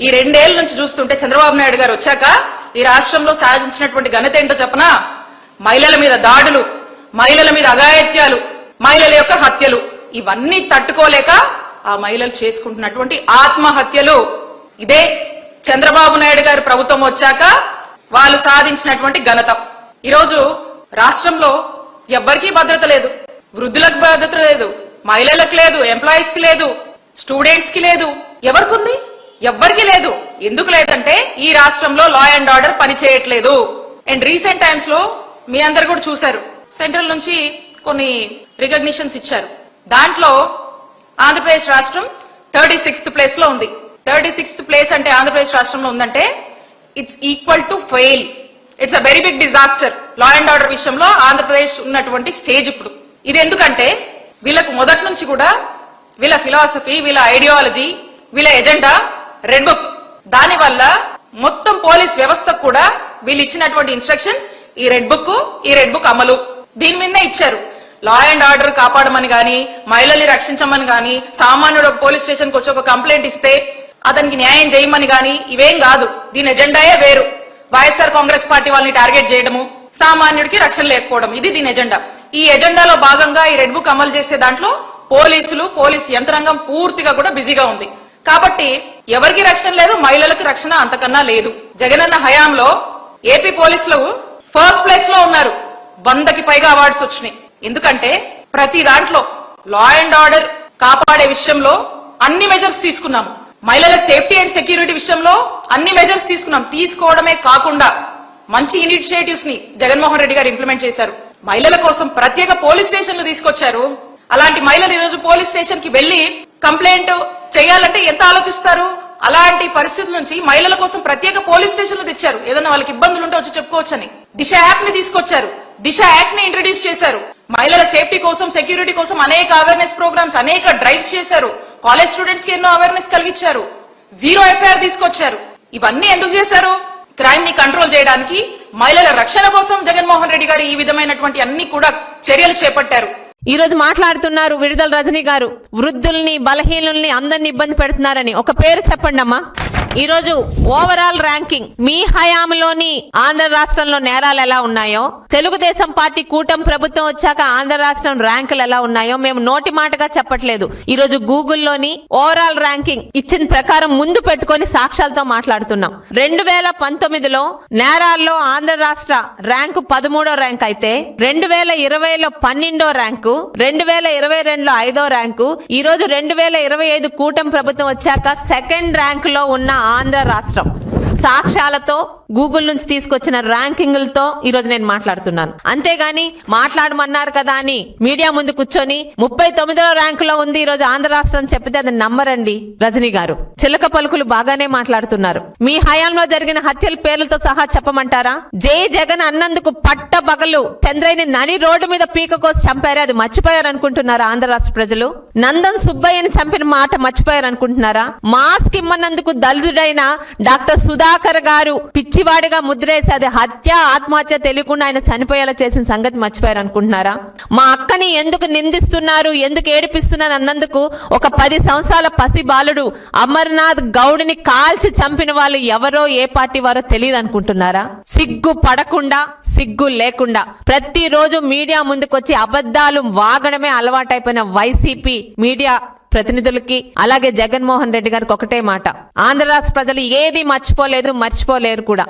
ఈ 2 ఏళ్ల నుంచి చూస్తుంటే చంద్రబాబు నాయుడు గారు వచ్చాక ఈ రాష్ట్రంలో సాధించినటువంటి ఘనత ఏంటో చెప్పనా? మహిళల మీద దాడులు, మహిళల మీద అఘాయిత్యాలు, మహిళల యొక్క హత్యలు, ఇవన్నీ తట్టుకోలేక ఆ మహిళలు చేసుకుంటున్నటువంటి ఆత్మహత్యలు. ఇదే చంద్రబాబు నాయుడు గారి ప్రభుత్వం వచ్చాక వాళ్ళు సాధించినటువంటి ఘనత. ఈరోజు రాష్ట్రంలో ఎవ్వరికీ భద్రత లేదు, వృద్ధులకు భద్రత లేదు, మహిళలకు లేదు, ఎంప్లాయీస్ కి లేదు, స్టూడెంట్స్ కి లేదు. ఎవరికి ఉంది? ఎవ్వరికి లేదు. ఎందుకు లేదంటే ఈ రాష్ట్రంలో లా అండ్ ఆర్డర్ పనిచేయట్లేదు. అండ్ రీసెంట్ టైమ్స్ లో మీ అందరు కూడా చూశారు, సెంట్రల్ నుంచి కొన్ని రికగ్నిషన్స్ ఇచ్చారు. దాంట్లో ఆంధ్రప్రదేశ్ రాష్ట్రం 36th ప్లేస్ లో ఉంది. 36th ప్లేస్ అంటే ఆంధ్రప్రదేశ్ రాష్ట్రంలో ఉందంటే it's equal to fail. It's a very big disaster. Law and order విషయంలో ఆంధ్రప్రదేశ్ ఉన్నటువంటి స్టేజ్ ఇప్పుడు. ఇది ఎందుకంటే వీళ్ళకు మొదటి నుంచి కూడా వీళ్ళ ఫిలాసఫీ, వీళ్ళ ఐడియాలజీ, వీళ్ళ ఎజెండా రెడ్ బుక్. దానివల్ల మొత్తం పోలీస్ వ్యవస్థకు కూడా వీళ్ళు ఇచ్చినటువంటి ఇన్స్ట్రక్షన్స్ ఈ రెడ్ బుక్ అమలు దీని మీదనే ఇచ్చారు. లా అండ్ ఆర్డర్ కాపాడమని గాని, మహిళల్ని రక్షించమని గాని, సామాన్యుడు ఒక పోలీస్ స్టేషన్ కు వచ్చి ఒక కంప్లైంట్ ఇస్తే అతనికి న్యాయం చేయమని గాని ఇవేం కాదు. దీని ఎజెండాయే వేరు. వైఎస్ఆర్ కాంగ్రెస్ పార్టీ వాళ్ళని టార్గెట్ చేయడము, సామాన్యుడికి రక్షణ లేకపోవడం, ఇది దీని ఎజెండా. ఈ ఎజెండాలో భాగంగా ఈ రెడ్ బుక్ అమలు చేసే దాంట్లో పోలీస్ యంత్రాంగం పూర్తిగా కూడా బిజీగా ఉంది. కాబట్టి ఎవరికి రక్షణ లేదు, మహిళలకు రక్షణ అంతకన్నా లేదు. జగనన్న హయాంలో ఏపీ పోలీసులు ఫస్ట్ ప్లేస్ లో ఉన్నారు. 100కి పైగా అవార్డ్స్ వచ్చినాయి. ఎందుకంటే ప్రతి దాంట్లో లా అండ్ ఆర్డర్ కాపాడే విషయంలో అన్ని మెజర్స్ తీసుకున్నాము. మహిళల సేఫ్టీ అండ్ సెక్యూరిటీ విషయంలో అన్ని మెజర్స్ తీసుకున్నాం. తీసుకోవడమే కాకుండా మంచి ఇనిషియేటివ్స్ ని జగన్మోహన్ రెడ్డి గారు ఇంప్లిమెంట్ చేశారు. మహిళల కోసం ప్రత్యేక పోలీస్ స్టేషన్లు తీసుకొచ్చారు. అలాంటి మహిళలు ఈరోజు పోలీస్ స్టేషన్ కి వెళ్లి కంప్లైంట్ చేయాలంటే ఎంత ఆలోచిస్తారు? అలాంటి పరిస్థితుల నుంచి మహిళల కోసం ప్రత్యేక పోలీస్ స్టేషన్లు తెచ్చారు. ఏదైనా వాళ్ళకి ఇబ్బందులు ఉంటే వచ్చి చెప్పుకోవచ్చని దిశ యాక్ట్ ని తీసుకొచ్చారు. దిశ యాక్ట్ ని ఇంట్రడ్యూస్ చేశారు. మహిళల సేఫ్టీ కోసం, సెక్యూరిటీ కోసం అనేక అవేర్నెస్ ప్రోగ్రామ్స్, అనేక డ్రైవ్స్ చేశారు. కాలేజ్ స్టూడెంట్స్ కి ఎన్నో అవేర్నెస్ కలిగించారు. 0 FIR తీసుకొచ్చారు. ఇవన్నీ ఎందుకు చేశారు? క్రైమ్ ని కంట్రోల్ చేయడానికి, మహిళల రక్షణ కోసం జగన్మోహన్ రెడ్డి గారు ఈ విధమైనటువంటి అన్ని కూడా చర్యలు చేపట్టారు. ఈ రోజు మాట్లాడుతున్నారు విడుదల రజనీ గారు, వృద్ధుల్ని, బలహీనుల్ని అందరిని ఇబ్బంది పెడుతున్నారని. ఒక పేరు చెప్పండి అమ్మా. ఈ రోజు ఓవరాల్ ర్యాంకింగ్ మీ హయాంలోని ఆంధ్ర రాష్ట్రంలో నేరాలు ఎలా ఉన్నాయో, తెలుగుదేశం పార్టీ కూటమి ప్రభుత్వం వచ్చాక ఆంధ్ర రాష్ట్రం ర్యాంకులు ఎలా ఉన్నాయో మేము నోటి మాటగా చెప్పట్లేదు. ఈ రోజు గూగుల్లోని ఓవరాల్ ర్యాంకింగ్ ఇచ్చిన ప్రకారం ముందు పెట్టుకొని సాక్ష్యాలతో మాట్లాడుతున్నాం. 2019లో నేరాల్లో ఆంధ్ర రాష్ట్ర ర్యాంకు 13వ ర్యాంక్ అయితే 2020లో 12వ ర్యాంకు, 2022లో 5వ ర్యాంకు, ఈ రోజు 2025 కూటమి ప్రభుత్వం వచ్చాక 2nd ర్యాంక్ లో ఉన్న ఆంధ్ర రాష్ట్రం. సాక్ష్యాలతో గూగుల్ నుంచి తీసుకొచ్చిన ర్యాంకింగ్లతో ఈరోజు నేను మాట్లాడుతున్నాను. అంతేగాని మాట్లాడమన్నారు కదా అని మీడియా ముందు కూర్చొని 39వ ర్యాంకులో ఉంది ఈరోజు ఆంధ్ర రాష్ట్రం చెప్పితే అది నమ్మరండి. రజనీ గారు చిలక పలుకులు బాగానే మాట్లాడుతున్నారు. మీ హయాంలో జరిగిన హత్యల పేర్లతో సహా చెప్పమంటారా? జై జగన్ అన్నందుకు పట్టబగలు చంద్రయ్యని నడి రోడ్డు మీద పీక కోసి చంపారు. అది మర్చిపోయారు అనుకుంటున్నారా ఆంధ్ర రాష్ట్ర ప్రజలు? నందన్ సుబ్బయ్యని చంపిన మాట మర్చిపోయారు అనుకుంటున్నారా? మాస్క్ ఇమ్మన్నందుకు దళితుడైన డాక్టర్ సుధాకర్ గారు పిచ్చివాడిగా ముద్రేసి అది హత్య, ఆత్మహత్య తెలియకుండా ఆయన చనిపోయేలా చేసిన సంగతి మర్చిపోయారు అనుకుంటున్నారా? మా అక్కని ఎందుకు నిందిస్తున్నారు, ఎందుకు ఏడిపిస్తున్నారు అన్నందుకు ఒక 10 సంవత్సరాల పసి బాలుడు అమర్నాథ్ గౌడ్ని కాల్చి చంపిన వాళ్ళు ఎవరో, ఏ పార్టీ వారో తెలియదు అనుకుంటున్నారా? సిగ్గు పడకుండా, సిగ్గు లేకుండా ప్రతిరోజు మీడియా ముందుకొచ్చి అబద్ధాలు వాగడమే అలవాటైపోయిన వైసీపీ మీడియా ప్రతినిధులకి, అలాగే జగన్మోహన్ రెడ్డి గారికి ఒకటే మాట, ఆంధ్ర రాష్ట్ర ప్రజలు ఏది మర్చిపోలేదు, మర్చిపోలేరు కూడా.